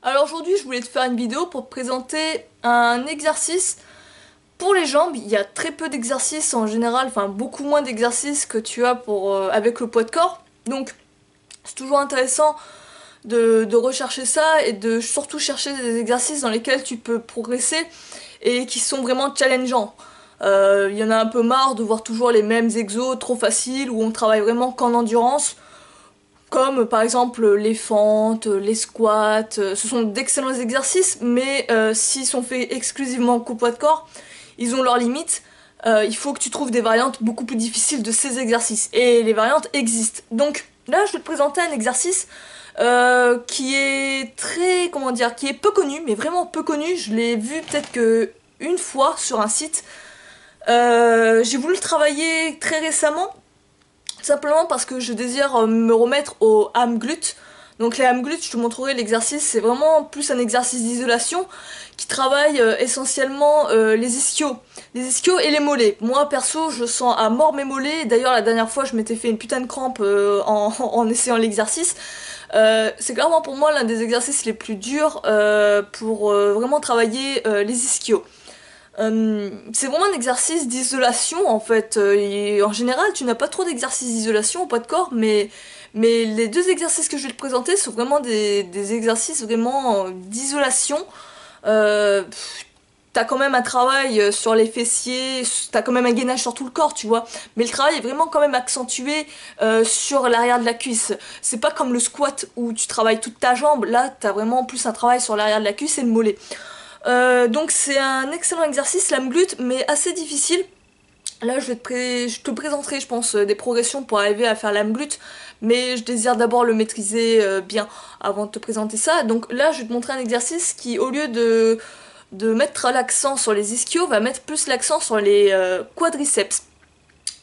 Alors aujourd'hui, je voulais te faire une vidéo pour te présenter un exercice pour les jambes. Il y a très peu d'exercices en général, enfin beaucoup moins d'exercices que tu as avec le poids de corps. Donc c'est toujours intéressant de rechercher ça et de surtout chercher des exercices dans lesquels tu peux progresser et qui sont vraiment challengeants. Il y en a un peu marre de voir toujours les mêmes exos trop faciles où on travaille vraiment qu'en endurance. Comme par exemple les fentes, les squats, ce sont d'excellents exercices, mais s'ils sont faits exclusivement qu'au poids de corps, ils ont leurs limites. Il faut que tu trouves des variantes beaucoup plus difficiles de ces exercices. Et les variantes existent. Donc là, je vais te présenter un exercice qui est très, comment dire, qui est peu connu, mais vraiment peu connu. Je l'ai vu peut-être que une fois sur un site. J'ai voulu le travailler très récemment. Simplement parce que je désire me remettre aux ham glutes. Donc les ham glutes, je te montrerai l'exercice, c'est vraiment plus un exercice d'isolation qui travaille essentiellement les ischios. Les ischios et les mollets. Moi perso, je sens à mort mes mollets. D'ailleurs la dernière fois, je m'étais fait une putain de crampe en essayant l'exercice. C'est clairement pour moi l'un des exercices les plus durs pour vraiment travailler les ischios. C'est vraiment un exercice d'isolation en fait. En général, tu n'as pas trop d'exercices d'isolation au poids de corps, mais les deux exercices que je vais te présenter sont vraiment des exercices vraiment d'isolation. T'as quand même un travail sur les fessiers, t'as quand même un gainage sur tout le corps, tu vois. Mais le travail est vraiment quand même accentué sur l'arrière de la cuisse. C'est pas comme le squat où tu travailles toute ta jambe. Là, t'as vraiment plus un travail sur l'arrière de la cuisse et le mollet. Donc c'est un excellent exercice, l'âme glute, mais assez difficile. Là, je te présenterai, je pense, des progressions pour arriver à faire l'âme glute, mais je désire d'abord le maîtriser bien avant de te présenter ça. Donc là, je vais te montrer un exercice qui, au lieu de mettre l'accent sur les ischios, va mettre plus l'accent sur les quadriceps.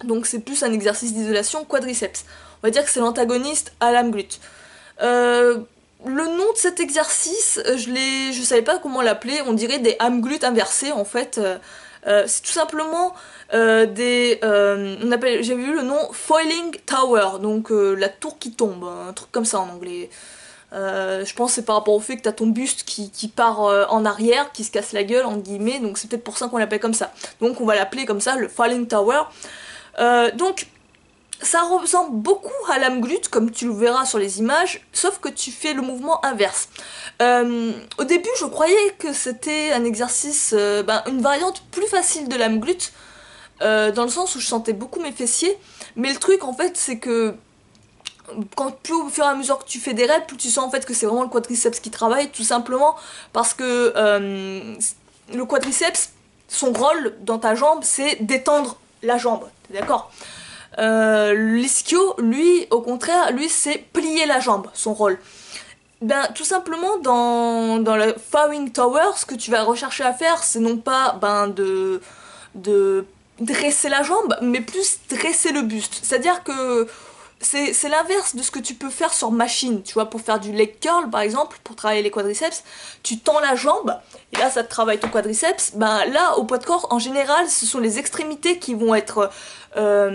Donc c'est plus un exercice d'isolation quadriceps. On va dire que c'est l'antagoniste à l'âme glute. Euh, le nom de cet exercice, je savais pas comment l'appeler, on dirait des ham glutes inversés en fait. C'est tout simplement j'avais vu le nom Foiling Tower, donc la tour qui tombe, un truc comme ça en anglais. Je pense que c'est par rapport au fait que t'as ton buste qui part en arrière, qui se casse la gueule, entre guillemets, donc c'est peut-être pour ça qu'on l'appelle comme ça. Donc on va l'appeler comme ça, le Falling Tower. Donc ça ressemble beaucoup à l'âme glute, comme tu le verras sur les images, sauf que tu fais le mouvement inverse. Au début, je croyais que c'était un exercice, une variante plus facile de l'âme glute, dans le sens où je sentais beaucoup mes fessiers, mais le truc en fait, c'est que plus au fur et à mesure que tu fais des reps, plus tu sens en fait que c'est vraiment le quadriceps qui travaille, tout simplement parce que le quadriceps, son rôle dans ta jambe, c'est d'étendre la jambe, t'es d'accord? L'ischio, lui, au contraire, lui, c'est plier la jambe, son rôle. Ben, tout simplement, dans le Fowling Tower, ce que tu vas rechercher à faire, c'est non pas de dresser la jambe, mais plus dresser le buste. C'est-à-dire que c'est l'inverse de ce que tu peux faire sur machine, tu vois, pour faire du leg curl par exemple, pour travailler les quadriceps, tu tends la jambe, et là ça te travaille ton quadriceps, ben là au poids de corps, en général, ce sont les extrémités qui vont être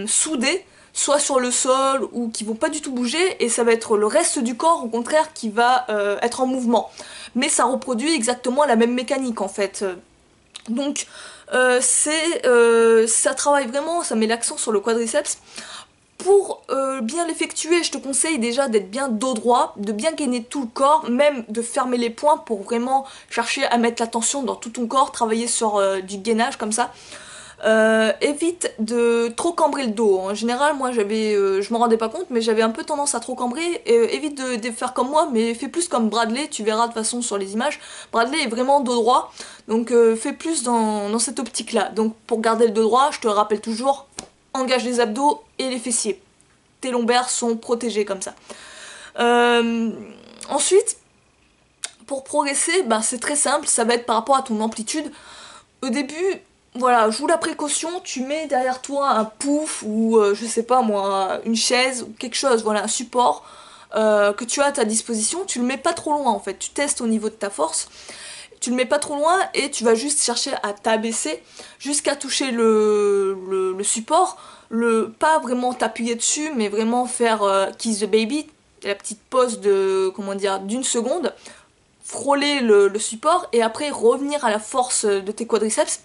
soudées, soit sur le sol, ou qui vont pas du tout bouger, et ça va être le reste du corps, au contraire, qui va être en mouvement. Mais ça reproduit exactement la même mécanique en fait. Donc ça travaille vraiment, ça met l'accent sur le quadriceps. Pour bien l'effectuer, je te conseille déjà d'être bien dos droit, de bien gainer tout le corps, même de fermer les poings pour vraiment chercher à mettre la tension dans tout ton corps, travailler sur du gainage comme ça. Évite de trop cambrer le dos. En général, moi je m'en rendais pas compte, mais j'avais un peu tendance à trop cambrer. Évite de faire comme moi, mais fais plus comme Bradley, tu verras de toute façon sur les images. Bradley est vraiment dos droit, donc fais plus dans cette optique-là. Donc pour garder le dos droit, je te le rappelle toujours, engage les abdos et les fessiers. Tes lombaires sont protégés comme ça. Ensuite, pour progresser, c'est très simple, ça va être par rapport à ton amplitude. Au début, voilà, joue la précaution, tu mets derrière toi un pouf ou je sais pas moi, une chaise ou quelque chose, voilà, un support que tu as à ta disposition, tu le mets pas trop loin en fait, tu testes au niveau de ta force, tu le mets pas trop loin et tu vas juste chercher à t'abaisser jusqu'à toucher le support, pas vraiment t'appuyer dessus mais vraiment faire kiss the baby, la petite pause de, comment dire, d'une seconde, frôler le support et après revenir à la force de tes quadriceps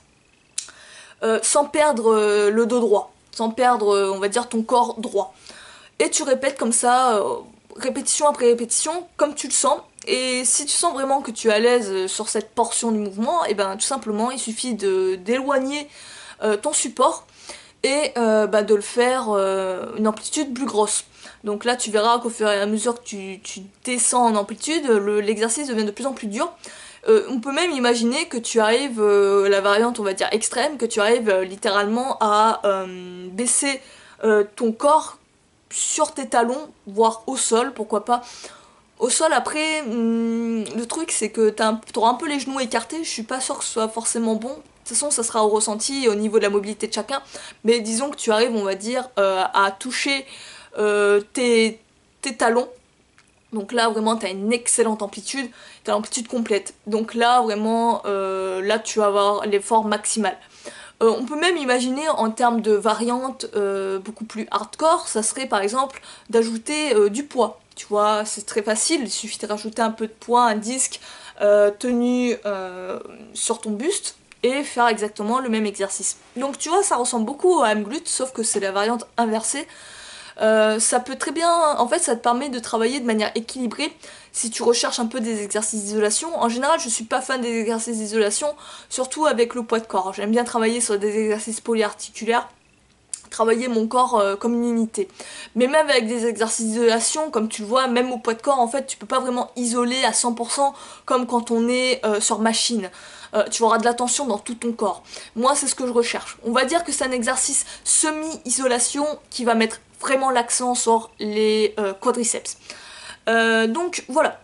sans perdre le dos droit, sans perdre, on va dire, ton corps droit. Et tu répètes comme ça, répétition après répétition, comme tu le sens. Et si tu sens vraiment que tu es à l'aise sur cette portion du mouvement, et ben tout simplement il suffit d'éloigner ton support et de le faire une amplitude plus grosse. Donc là tu verras qu'au fur et à mesure que tu descends en amplitude, l'exercice devient de plus en plus dur. On peut même imaginer que tu arrives, la variante on va dire extrême, que tu arrives littéralement à baisser ton corps sur tes talons, voire au sol, pourquoi pas. Au sol après, le truc c'est que t'auras un peu les genoux écartés, je suis pas sûre que ce soit forcément bon. De toute façon ça sera au ressenti au niveau de la mobilité de chacun, mais disons que tu arrives on va dire à toucher tes talons. Donc là vraiment t'as une excellente amplitude, t'as l'amplitude complète. Donc là vraiment, là tu vas avoir l'effort maximal. On peut même imaginer en termes de variantes beaucoup plus hardcore, ça serait par exemple d'ajouter du poids. Tu vois, c'est très facile, il suffit de rajouter un peu de poids, un disque tenu sur ton buste et faire exactement le même exercice. Donc tu vois, ça ressemble beaucoup à hamglute, sauf que c'est la variante inversée. Ça peut très bien, en fait ça te permet de travailler de manière équilibrée si tu recherches un peu des exercices d'isolation. En général je suis pas fan des exercices d'isolation, surtout avec le poids de corps. J'aime bien travailler sur des exercices polyarticulaires, travailler mon corps comme une unité. Mais même avec des exercices d'isolation, comme tu le vois, même au poids de corps en fait tu peux pas vraiment isoler à 100% comme quand on est sur machine. Tu auras de la tension dans tout ton corps. Moi c'est ce que je recherche. On va dire que c'est un exercice semi-isolation qui va mettre vraiment l'accent sur les quadriceps. Donc voilà.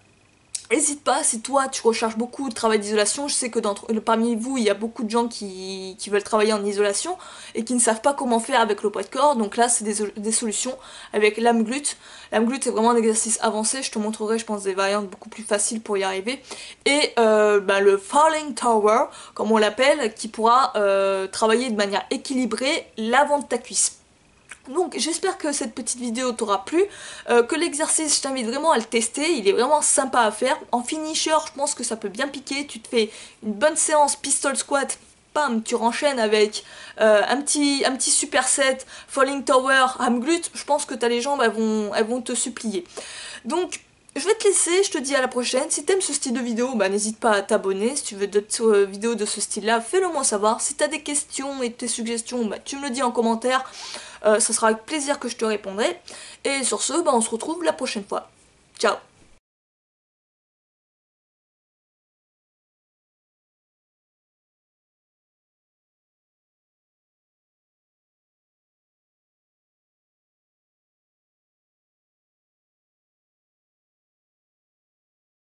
N'hésite pas, si toi tu recherches beaucoup de travail d'isolation, je sais que parmi vous il y a beaucoup de gens qui veulent travailler en isolation et qui ne savent pas comment faire avec le poids de corps, donc là c'est des solutions avec l'hamglute. L'hamglute c'est vraiment un exercice avancé, je te montrerai je pense des variantes beaucoup plus faciles pour y arriver. Et le falling tower, comme on l'appelle, qui pourra travailler de manière équilibrée l'avant de ta cuisse. Donc j'espère que cette petite vidéo t'aura plu, que l'exercice je t'invite vraiment à le tester, il est vraiment sympa à faire. En finisher je pense que ça peut bien piquer, tu te fais une bonne séance pistol squat, bam, tu renchaînes avec un petit superset, falling tower, hamglute, je pense que t'as les jambes, elles vont te supplier. Donc je vais te laisser, je te dis à la prochaine. Si t'aimes ce style de vidéo, n'hésite pas à t'abonner. Si tu veux d'autres vidéos de ce style-là, fais-le moi savoir. Si t'as des questions et tes suggestions, tu me le dis en commentaire. Ça sera avec plaisir que je te répondrai. Et sur ce, on se retrouve la prochaine fois. Ciao!